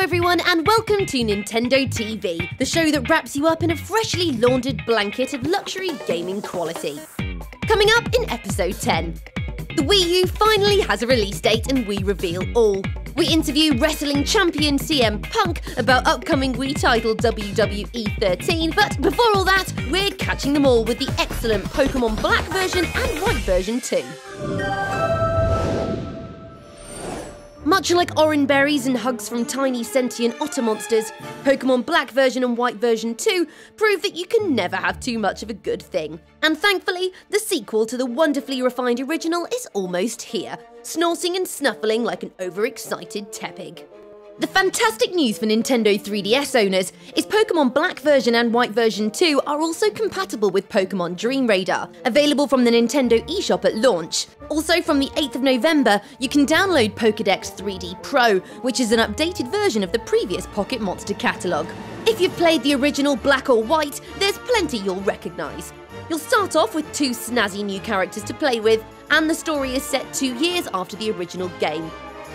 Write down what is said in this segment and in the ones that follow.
everyone, and welcome to Nintendo TV, the show that wraps you up in a freshly laundered blanket of luxury gaming quality. Coming up in episode 10, the Wii U finally has a release date and we reveal all. We interview wrestling champion CM Punk about upcoming Wii title WWE 13, but before all that, we're catching them all with the excellent Pokemon Black version and White version too. Much like orange berries and hugs from tiny sentient otter monsters, Pokemon Black version and White version 2 prove that you can never have too much of a good thing. And thankfully, the sequel to the wonderfully refined original is almost here, snorting and snuffling like an overexcited Tepig. The fantastic news for Nintendo 3DS owners is Pokemon Black version and White version 2 are also compatible with Pokemon Dream Radar, available from the Nintendo eShop at launch. Also from the 8th of November, you can download Pokédex 3D Pro, which is an updated version of the previous Pocket Monster catalogue. If you've played the original Black or White, there's plenty you'll recognise. You'll start off with 2 snazzy new characters to play with, and the story is set 2 years after the original game.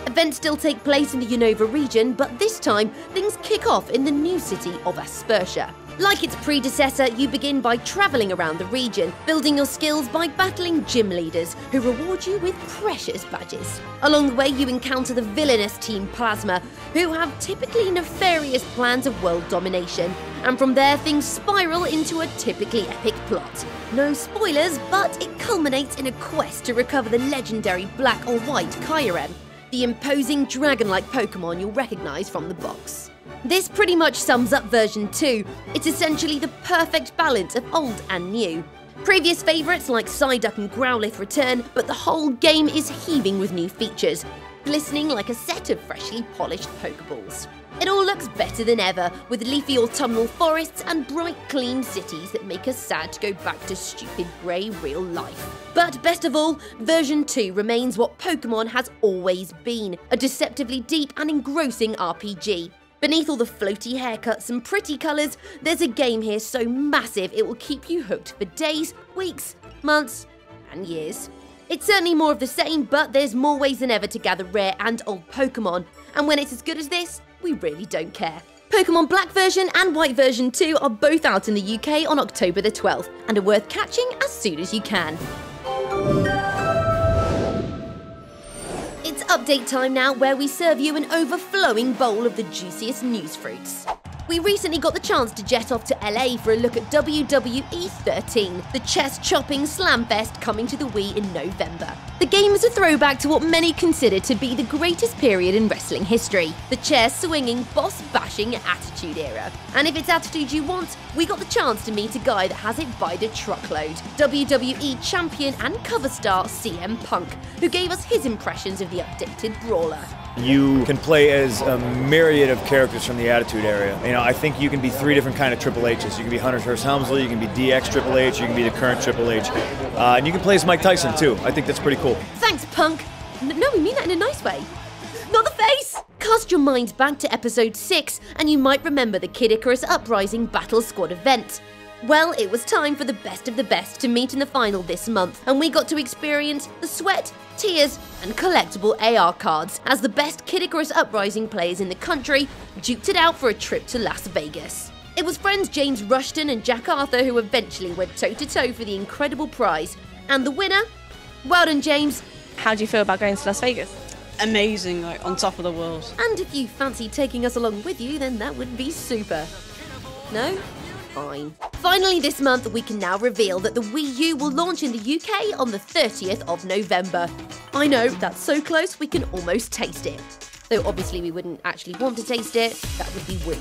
Events still take place in the Unova region, but this time, things kick off in the new city of Aspertia. Like its predecessor, you begin by travelling around the region, building your skills by battling gym leaders, who reward you with precious badges. Along the way, you encounter the villainous Team Plasma, who have typically nefarious plans of world domination, and from there things spiral into a typically epic plot. No spoilers, but it culminates in a quest to recover the legendary Black or White Kyurem, the imposing dragon-like Pokemon you'll recognise from the box. This pretty much sums up version 2. It's essentially the perfect balance of old and new. Previous favourites like Psyduck and Growlithe return, but the whole game is heaving with new features, glistening like a set of freshly polished Pokeballs. It all looks better than ever, with leafy autumnal forests and bright, clean cities that make us sad to go back to stupid grey real life. But best of all, version 2 remains what Pokemon has always been, a deceptively deep and engrossing RPG. Beneath all the floaty haircuts and pretty colours, there's a game here so massive it will keep you hooked for days, weeks, months, and years. It's certainly more of the same, but there's more ways than ever to gather rare and old Pokemon, and when it's as good as this, we really don't care. Pokemon Black version and White version 2 are both out in the UK on October the 12th, and are worth catching as soon as you can. It's update time now, where we serve you an overflowing bowl of the juiciest news fruits. We recently got the chance to jet off to LA for a look at WWE 13, the chest-chopping slamfest coming to the Wii in November. The game is a throwback to what many consider to be the greatest period in wrestling history, the chair-swinging, boss-bashing Attitude Era. And if it's attitude you want, we got the chance to meet a guy that has it by the truckload, WWE Champion and cover star CM Punk, who gave us his impressions of the updated brawler. You can play as a myriad of characters from the Attitude Era. You know, I think you can be 3 different kind of Triple H's. You can be Hunter Hearst Helmsley, you can be DX Triple H, you can be the current Triple H. And you can play as Mike Tyson too. I think that's pretty cool. Thanks, Punk. No, we mean that in a nice way. Not the face! Cast your minds back to episode 6 and you might remember the Kid Icarus Uprising Battle Squad event. Well, it was time for the best of the best to meet in the final this month, and we got to experience the sweat, tears, and collectible AR cards as the best Kid Icarus Uprising players in the country duked it out for a trip to Las Vegas. It was friends James Rushton and Jack Arthur who eventually went toe-to-toe for the incredible prize, and the winner? Well done, James. How do you feel about going to Las Vegas? Amazing, like on top of the world. And if you fancy taking us along with you, then that would be super. No? Fine. Finally this month, we can now reveal that the Wii U will launch in the UK on the 30th of November. I know, that's so close we can almost taste it. Though obviously we wouldn't actually want to taste it, that would be weird.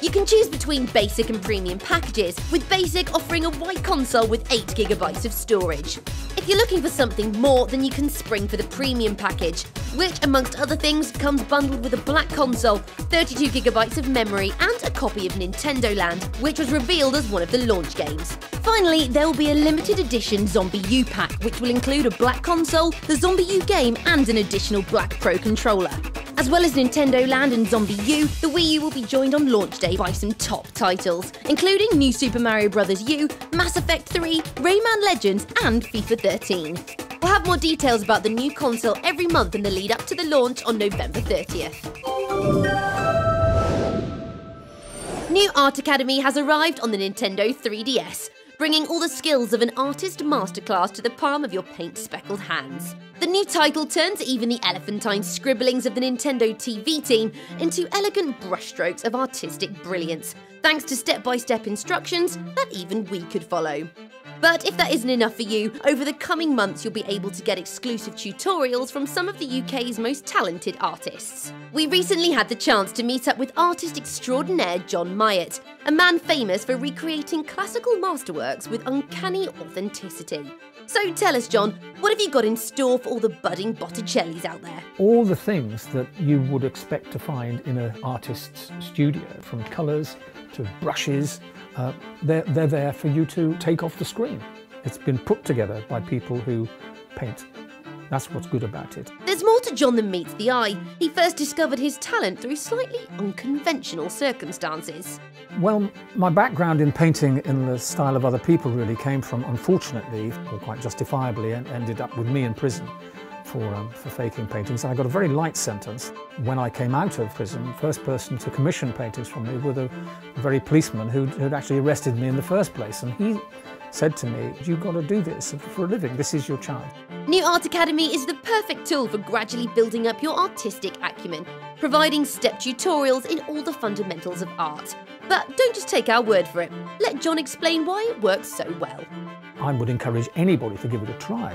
You can choose between basic and premium packages, with basic offering a white console with 8 GB of storage. If you're looking for something more, then you can spring for the premium package, which amongst other things comes bundled with a black console, 32 GB of memory and a copy of Nintendo Land, which was revealed as one of the launch games. Finally, there will be a limited edition Zombie U pack, which will include a black console, the Zombie U game and an additional black Pro controller. As well as Nintendo Land and Zombie U, the Wii U will be joined on launch day by some top titles, including New Super Mario Bros. U, Mass Effect 3, Rayman Legends and FIFA 13. We'll have more details about the new console every month in the lead up to the launch on November 30th. new Art Academy has arrived on the Nintendo 3DS, bringing all the skills of an artist masterclass to the palm of your paint-speckled hands. The new title turns even the elephantine scribblings of the Nintendo TV team into elegant brushstrokes of artistic brilliance, thanks to step-by-step instructions that even we could follow. But if that isn't enough for you, over the coming months you'll be able to get exclusive tutorials from some of the UK's most talented artists. We recently had the chance to meet up with artist extraordinaire John Myatt, a man famous for recreating classical masterworks with uncanny authenticity. So tell us, John, what have you got in store for all the budding Botticellis out there? All the things that you would expect to find in an artist's studio, from colours to brushes, they're there for you to take off the screen. It's been put together by people who paint. That's what's good about it. There's more to John than meets the eye. He first discovered his talent through slightly unconventional circumstances. Well, my background in painting in the style of other people really came from, unfortunately, or quite justifiably, and ended up with me in prison for faking paintings. I got a very light sentence. When I came out of prison, the first person to commission paintings from me was a very policeman who'd actually arrested me in the first place. And he said to me, "You've got to do this for a living. This is your chance." New Art Academy is the perfect tool for gradually building up your artistic acumen, providing step tutorials in all the fundamentals of art. But don't just take our word for it. Let John explain why it works so well. I would encourage anybody to give it a try,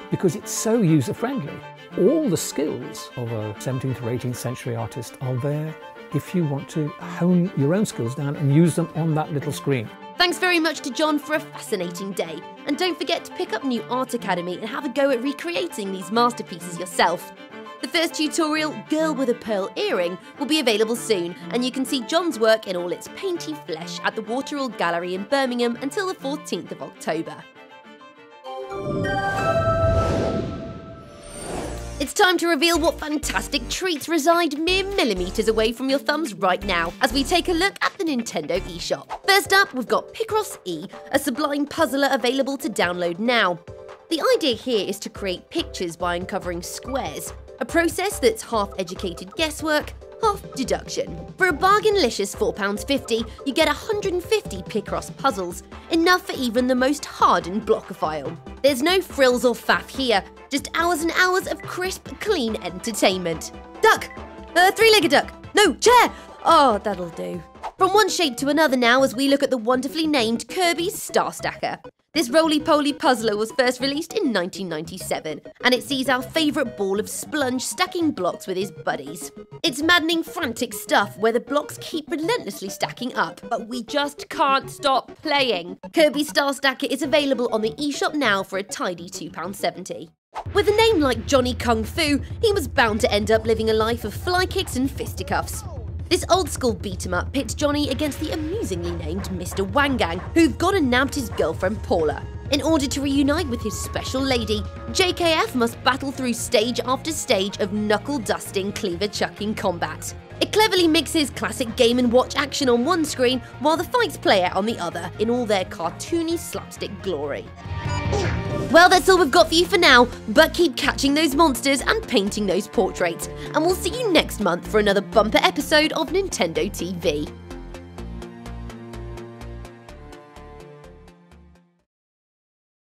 because it's so user-friendly. All the skills of a 17th or 18th century artist are there if you want to hone your own skills down and use them on that little screen. Thanks very much to John for a fascinating day. And don't forget to pick up New Art Academy and have a go at recreating these masterpieces yourself. The first tutorial, Girl with a Pearl Earring, will be available soon, and you can see John's work in all its painty flesh at the Waterall Gallery in Birmingham until the 14th of October. It's time to reveal what fantastic treats reside mere millimetres away from your thumbs right now, as we take a look at the Nintendo eShop. First up, we've got Picross E, a sublime puzzler available to download now. The idea here is to create pictures by uncovering squares, a process that's half educated guesswork, half deduction. For a bargain-licious £4.50, you get 150 Picross puzzles, enough for even the most hardened blockophile. There's no frills or faff here, just hours and hours of crisp, clean entertainment. Duck! Three-legged duck! No, chair! Oh, that'll do. From one shape to another now as we look at the wonderfully named Kirby's Star Stacker. This roly-poly puzzler was first released in 1997, and it sees our favourite ball of Splunge stacking blocks with his buddies. It's maddening, frantic stuff where the blocks keep relentlessly stacking up, but we just can't stop playing. Kirby's Star Stacker is available on the eShop now for a tidy £2.70. With a name like Johnny Kung Fu, he was bound to end up living a life of fly kicks and fisticuffs. This old-school beat-em-up pits Johnny against the amusingly named Mr. Wangang, who've gone and nabbed his girlfriend Paula. In order to reunite with his special lady, JKF must battle through stage after stage of knuckle-dusting, cleaver-chucking combat. It cleverly mixes classic Game & Watch action on one screen, while the fights play out on the other, in all their cartoony slapstick glory. Well, that's all we've got for you for now, but keep catching those monsters and painting those portraits, and we'll see you next month for another bumper episode of Nintendo TV.